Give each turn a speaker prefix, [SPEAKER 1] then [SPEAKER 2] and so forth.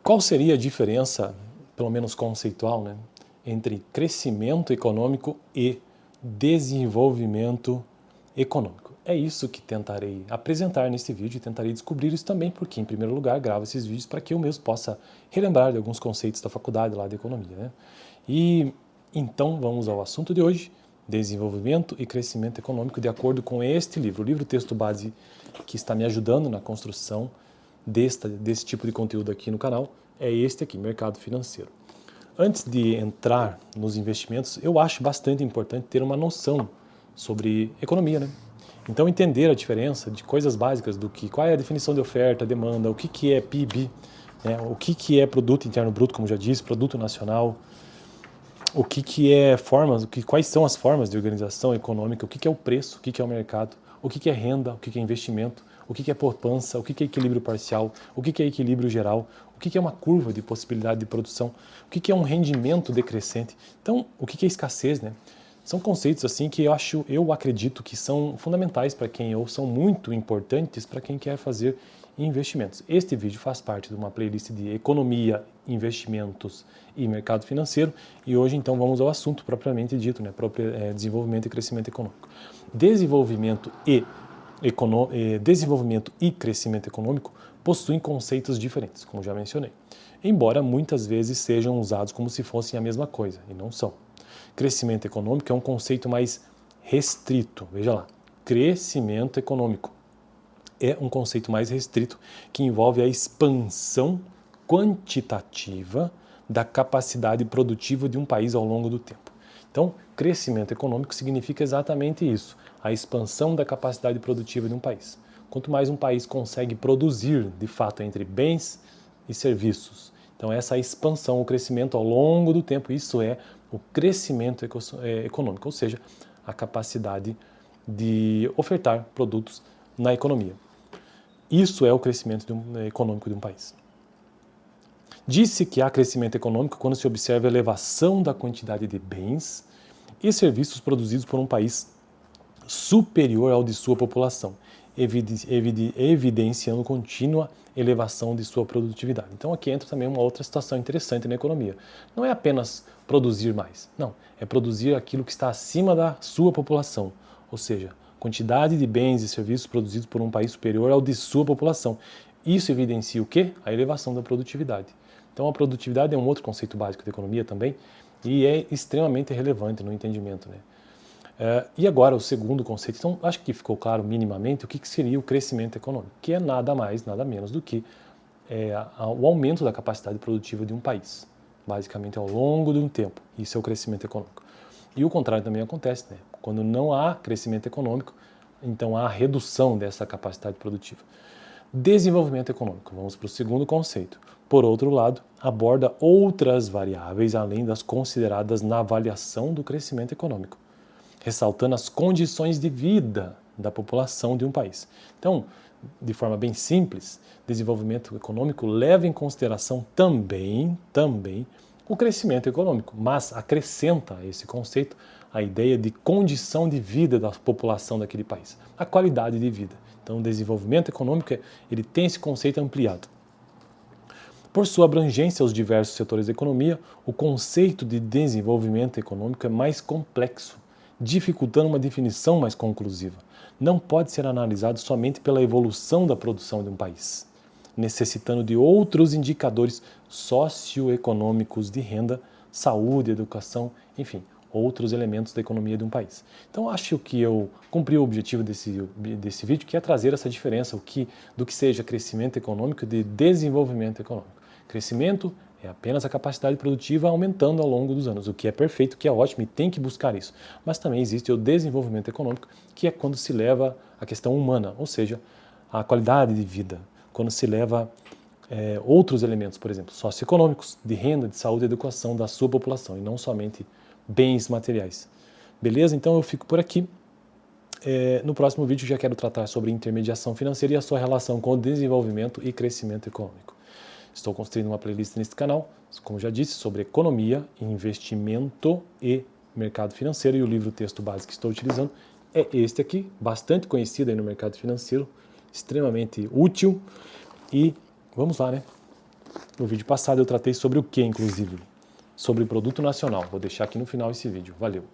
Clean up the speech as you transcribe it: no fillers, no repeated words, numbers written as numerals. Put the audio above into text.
[SPEAKER 1] Qual seria a diferença, pelo menos conceitual, né, entre crescimento econômico e desenvolvimento econômico? É isso que tentarei apresentar neste vídeo e tentarei descobrir isso também, porque, em primeiro lugar, gravo esses vídeos para que eu mesmo possa relembrar de alguns conceitos da faculdade lá de economia, né? E então vamos ao assunto de hoje: desenvolvimento e crescimento econômico, de acordo com este livro, o livro texto base que está me ajudando na construção desse tipo de conteúdo aqui no canal, é este aqui, Mercado Financeiro. Antes de entrar nos investimentos, eu acho bastante importante ter uma noção sobre economia, né? Então, entender a diferença de coisas básicas do que, qual é a definição de oferta, demanda, o que é PIB, né? O que é Produto Interno Bruto, como já disse, Produto Nacional, o que é formas, quais são as formas de organização econômica, o que é o preço, o que é o mercado, o que é renda, o que é investimento, o que é poupança, o que é equilíbrio parcial, o que é equilíbrio geral, o que é uma curva de possibilidade de produção, o que é um rendimento decrescente. Então, o que é escassez, né? São conceitos assim que eu acredito que são fundamentais para quem, ou são muito importantes para quem quer fazer investimentos. Este vídeo faz parte de uma playlist de economia, investimentos e mercado financeiro, e hoje então vamos ao assunto propriamente dito, né? Desenvolvimento e crescimento econômico. Desenvolvimento e crescimento econômico possuem conceitos diferentes, como já mencionei, embora muitas vezes sejam usados como se fossem a mesma coisa, e não são. Crescimento econômico é um conceito mais restrito, veja lá, crescimento econômico é um conceito mais restrito que envolve a expansão quantitativa da capacidade produtiva de um país ao longo do tempo. Então, crescimento econômico significa exatamente isso, a expansão da capacidade produtiva de um país. Quanto mais um país consegue produzir, de fato, entre bens e serviços, então essa expansão, o crescimento ao longo do tempo, isso é o crescimento econômico, ou seja, a capacidade de ofertar produtos na economia. Isso é o crescimento econômico de um país. Disse que há crescimento econômico quando se observa a elevação da quantidade de bens e serviços produzidos por um país superior ao de sua população, evidenciando contínua elevação de sua produtividade. Então aqui entra também uma outra situação interessante na economia. Não é apenas produzir mais, não, é produzir aquilo que está acima da sua população, ou seja, quantidade de bens e serviços produzidos por um país superior ao de sua população. Isso evidencia o quê? A elevação da produtividade. Então a produtividade é um outro conceito básico da economia também e é extremamente relevante no entendimento, né? E agora o segundo conceito, então acho que ficou claro minimamente o que seria o crescimento econômico, que é nada mais, nada menos do que o aumento da capacidade produtiva de um país, basicamente ao longo de um tempo. Isso é o crescimento econômico. E o contrário também acontece, né? Quando não há crescimento econômico, então há redução dessa capacidade produtiva. Desenvolvimento econômico, vamos para o segundo conceito. Por outro lado, aborda outras variáveis além das consideradas na avaliação do crescimento econômico, ressaltando as condições de vida da população de um país. Então, de forma bem simples, desenvolvimento econômico leva em consideração também o crescimento econômico, mas acrescenta a esse conceito a ideia de condição de vida da população daquele país, a qualidade de vida. Então, o desenvolvimento econômico, ele tem esse conceito ampliado. Por sua abrangência aos diversos setores da economia, o conceito de desenvolvimento econômico é mais complexo, dificultando uma definição mais conclusiva. Não pode ser analisado somente pela evolução da produção de um país, necessitando de outros indicadores socioeconômicos de renda, saúde, educação, enfim, outros elementos da economia de um país. Então acho que eu cumpri o objetivo desse vídeo, que é trazer essa diferença do que seja crescimento econômico e de desenvolvimento econômico. Crescimento é apenas a capacidade produtiva aumentando ao longo dos anos, o que é perfeito, o que é ótimo e tem que buscar isso. Mas também existe o desenvolvimento econômico, que é quando se leva a questão humana, ou seja, a qualidade de vida, quando se leva outros elementos, por exemplo, socioeconômicos, de renda, de saúde e educação da sua população, e não somente bens materiais. Beleza? Então eu fico por aqui. No próximo vídeo já quero tratar sobre intermediação financeira e a sua relação com o desenvolvimento e crescimento econômico. Estou construindo uma playlist neste canal, como já disse, sobre economia, investimento e mercado financeiro, e o livro texto base que estou utilizando é este aqui, bastante conhecido aí no mercado financeiro, extremamente útil, e vamos lá, né? No vídeo passado eu tratei sobre o que, inclusive? Sobre o produto nacional. Vou deixar aqui no final esse vídeo. Valeu!